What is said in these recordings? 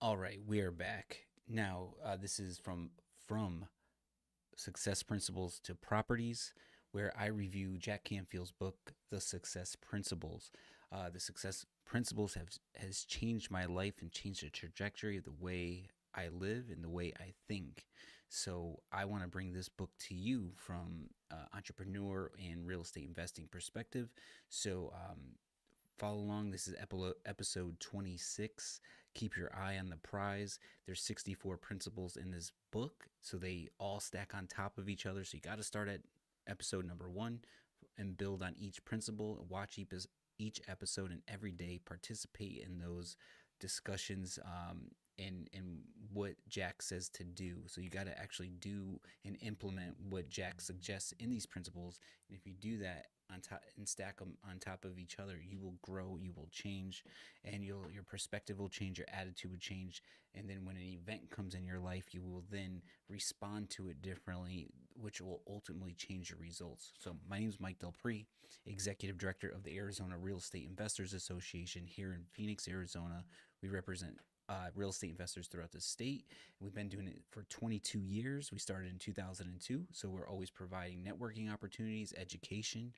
All right, we are back. Now, this is from Success Principles to Properties, where I review Jack Canfield's book, The Success Principles. The Success Principles have has changed my life and changed the trajectory of the way I live and the way I think. So I want to bring this book to you from entrepreneur and real estate investing perspective. So follow along. This is episode 26. Keep your eye on the prize. There's 64 principles in this book, so they all stack on top of each other. So you got to start at episode number 1 and build on each principle. Watch each episode and every day participate in those discussions and what Jack says to do. So you got to actually do and implement what Jack suggests in these principles. And if you do that on top and stack them on top of each other, you will grow, you will change, and your perspective will change, your attitude will change, and then when an event comes in your life, you will then respond to it differently, which will ultimately change your results. So my name is Mike DelPrete, Executive Director of the Arizona Real Estate Investors Association here in Phoenix, Arizona. We represent real estate investors throughout the state. We've been doing it for 22 years. We started in 2002, so we're always providing networking opportunities, education,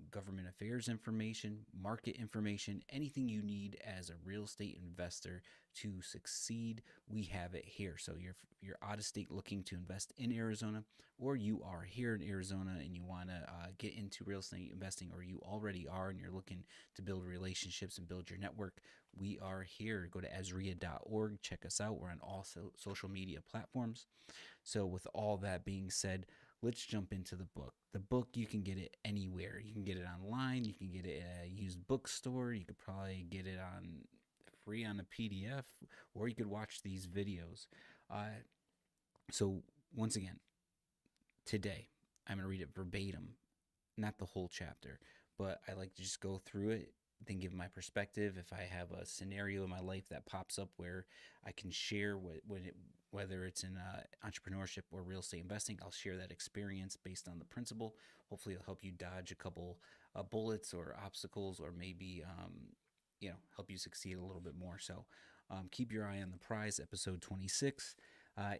government affairs information, market information, anything you need as a real estate investor to succeed. We have it here. So you're out of state looking to invest in Arizona, or you are here in Arizona and you want to get into real estate investing, or you already are and you're looking to build relationships and build your network. We are here. Go to AZREIA.org. Check us out. We're on all social media platforms. So, with all that being said, let's jump into the book. The book, you can get it anywhere. You can get it online. You can get it at a used bookstore. You could probably get it on free on a PDF, or you could watch these videos. So, once again, today, I'm going to read it verbatim, not the whole chapter, but I like to just go through it, then give my perspective. If I have a scenario in my life that pops up where I can share whether it's in entrepreneurship or real estate investing, I'll share that experience based on the principle. Hopefully, it'll help you dodge a couple bullets or obstacles, or maybe help you succeed a little bit more. So, keep your eye on the prize, episode 26.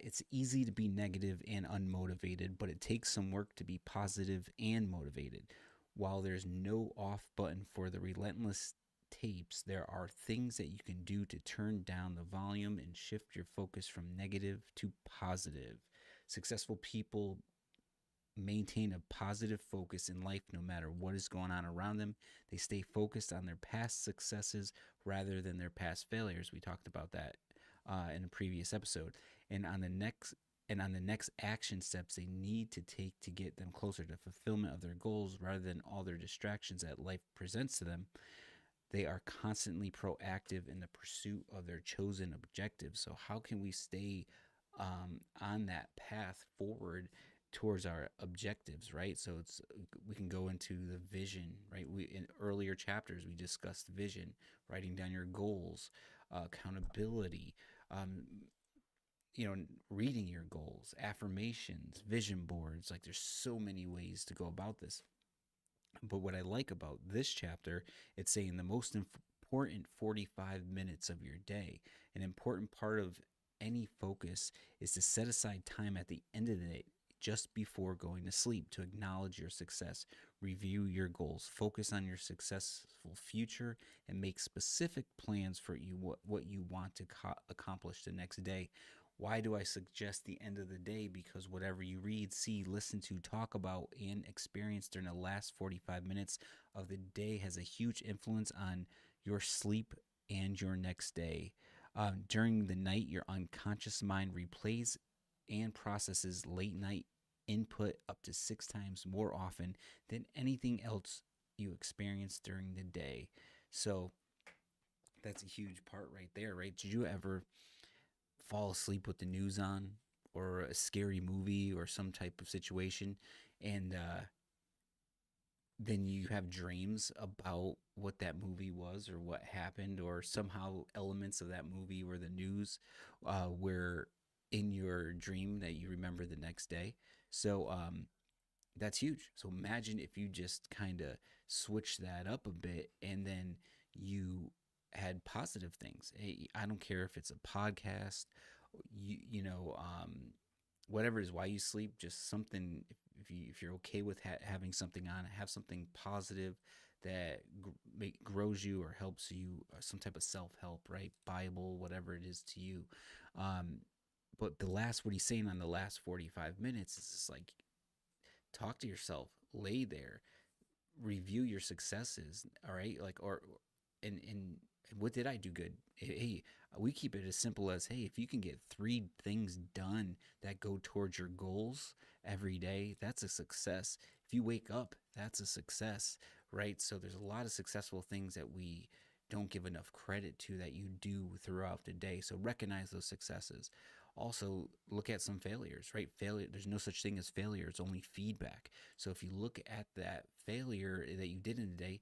It's easy to be negative and unmotivated, but it takes some work to be positive and motivated. While there's no off button for the relentless tapes, there are things that you can do to turn down the volume and shift your focus from negative to positive. Successful people maintain a positive focus in life no matter what is going on around them. They stay focused on their past successes rather than their past failures. We talked about that in a previous episode. And on the next action steps they need to take to get them closer to fulfillment of their goals rather than all their distractions that life presents to them. They are constantly proactive in the pursuit of their chosen objectives. So how can we stay on that path forward towards our objectives, right? So we can go into the vision, right? We in earlier chapters we discussed vision, writing down your goals, accountability, um, reading your goals, affirmations, vision boards. Like there's so many ways to go about this. But what I like about this chapter, it's saying the most important 45 minutes of your day. An important part of any focus is to set aside time at the end of the day, just before going to sleep, to acknowledge your success, review your goals, focus on your successful future, and make specific plans for what you want to accomplish the next day. Why do I suggest the end of the day? Because whatever you read, see, listen to, talk about, and experience during the last 45 minutes of the day has a huge influence on your sleep and your next day. During the night, your unconscious mind replays and processes late night input up to 6 times more often than anything else you experience during the day. So that's a huge part right there, right? Did you ever fall asleep with the news on, or a scary movie or some type of situation, and then you have dreams about what that movie was or what happened, or somehow elements of that movie or the news were in your dream that you remember the next day. So that's huge. So imagine if you just kind of switch that up a bit, and then you had positive things. Hey, I don't care if it's a podcast, you know, whatever it is, why you sleep, just something. If you're okay with having something on, have something positive that grows you or helps you, some type of self help, right? Bible, whatever it is to you. Um, but what he's saying on the last 45 minutes is just like, talk to yourself, lay there, review your successes, all right? Like, and what did I do good? Hey, we keep it as simple as, hey, if you can get 3 things done that go towards your goals every day, that's a success. If you wake up, that's a success, right? So there's a lot of successful things that we don't give enough credit to that you do throughout the day. So recognize those successes. Also, look at some failures, right? Failure, there's no such thing as failure, it's only feedback. So if you look at that failure that you did in the day,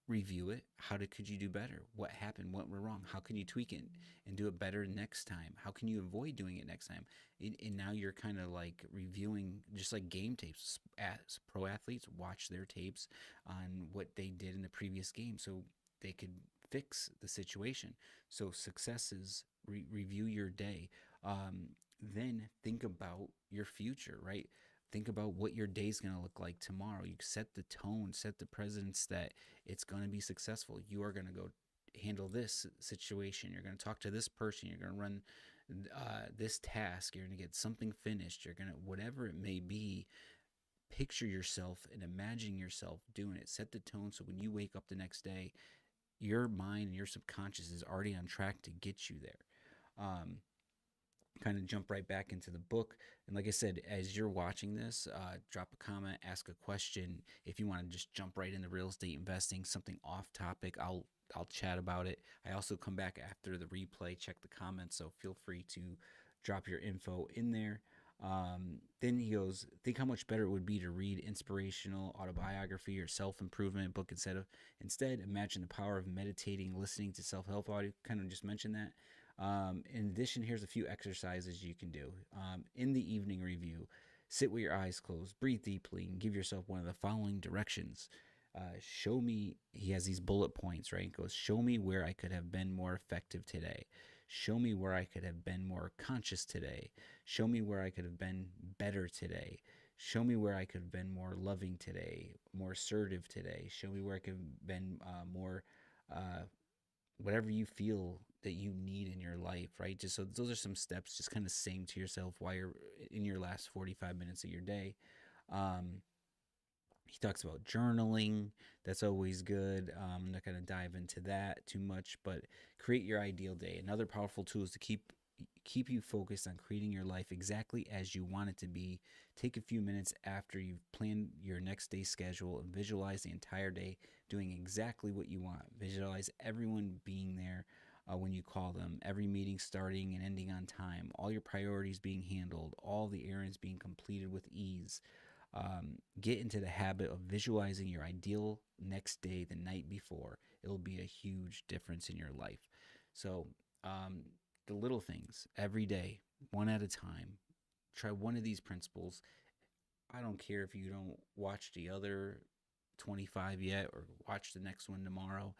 review it. Could you do better? What happened? What went wrong? How can you tweak it and do it better next time? How can you avoid doing it next time? And now you're kind of like reviewing, just like game tapes. As pro athletes, watch their tapes on what they did in the previous game so they could fix the situation. So successes, review your day. Then think about your future, right? Think about what your day's going to look like tomorrow. You set the tone, set the presence that it's going to be successful. You are going to go handle this situation. You're going to talk to this person. You're going to run this task. You're going to get something finished. You're going to, whatever it may be, picture yourself and imagine yourself doing it. Set the tone so when you wake up the next day, your mind and your subconscious is already on track to get you there. Um, Kind of jump right back into the book. And like I said, as you're watching this, drop a comment, ask a question. If you want to just jump right into real estate investing, something off topic, I'll chat about it. I also come back after the replay, check the comments, so feel free to drop your info in there. Then he goes, think how much better it would be to read inspirational autobiography or self-improvement book instead imagine the power of meditating, listening to self-help audio. Kind of just mentioned that. In addition, here's a few exercises you can do. In the evening review, sit with your eyes closed, breathe deeply, and give yourself one of the following directions. Show me, he has these bullet points, right? He goes, show me where I could have been more effective today. Show me where I could have been more conscious today. Show me where I could have been better today. Show me where I could have been more loving today, more assertive today. Show me where I could have been more uh, whatever you feel that you need in your life, right? Just so those are some steps, just kind of saying to yourself while you're in your last 45 minutes of your day. Um, he talks about journaling. That's always good. I'm not going to dive into that too much, but create your ideal day. Another powerful tool is to keep you focused on creating your life exactly as you want it to be. Take a few minutes after you've planned your next day's schedule and visualize the entire day doing exactly what you want. Visualize everyone being there when you call them, every meeting starting and ending on time, all your priorities being handled, all the errands being completed with ease. Get into the habit of visualizing your ideal next day the night before. It'll be a huge difference in your life. So, the little things every day, one at a time. Try one of these principles. I don't care if you don't watch the other 25 yet or watch the next one tomorrow.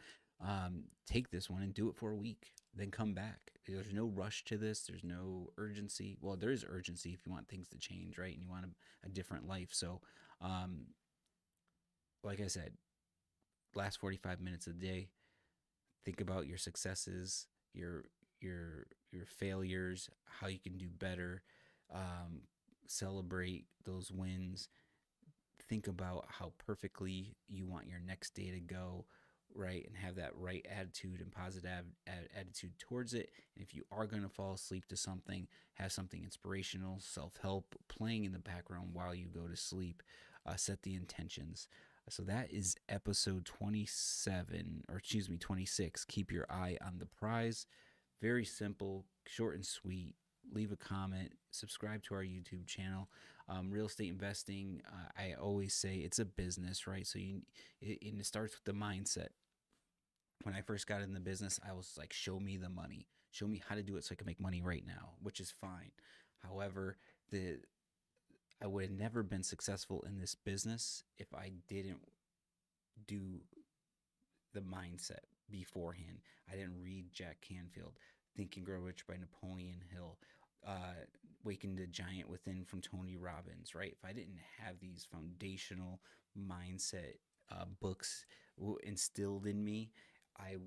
Take this one and do it for a week, then come back. There's no rush to this. There's no urgency. Well, there is urgency if you want things to change, right? And you want a different life. So, um, like I said, last 45 minutes of the day, think about your successes, your failures, how you can do better. Um, Celebrate those wins. Think about how perfectly you want your next day to go, right? And have that right attitude and positive attitude towards it. And if you are going to fall asleep to something, have something inspirational, self-help playing in the background while you go to sleep. Set the intentions. So that is episode 27, or excuse me, 26. Keep your eye on the prize. Very simple, short and sweet. Leave a comment, subscribe to our YouTube channel. Real estate investing, I always say it's a business, right? So it starts with the mindset. When I first got in the business, I was like, show me the money, show me how to do it so I can make money right now, which is fine. However, I would have never been successful in this business if I didn't do the mindset. beforehand. I didn't read Jack Canfield, Think and Grow Rich by Napoleon Hill, uh, Waking the Giant Within from Tony Robbins, right? If I didn't have these foundational mindset books instilled in me, I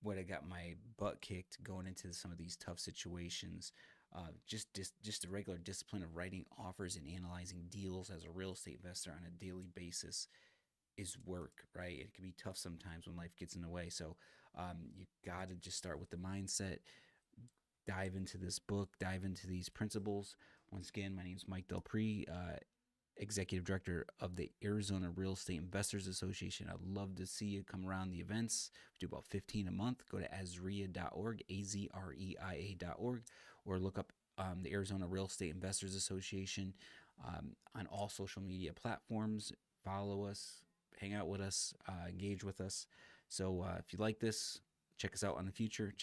would have got my butt kicked going into some of these tough situations. Just the regular discipline of writing offers and analyzing deals as a real estate investor on a daily basis is work, right? It can be tough sometimes when life gets in the way. So you got to just start with the mindset, dive into this book, dive into these principles. Once again, my name is Mike DelPrete, Executive Director of the Arizona Real Estate Investors Association. I'd love to see you come around the events. We do about 15 a month. Go to azreia.org, azreia.org, or look up the Arizona Real Estate Investors Association on all social media platforms. Follow us, hang out with us, engage with us. So if you like this, check us out on the future.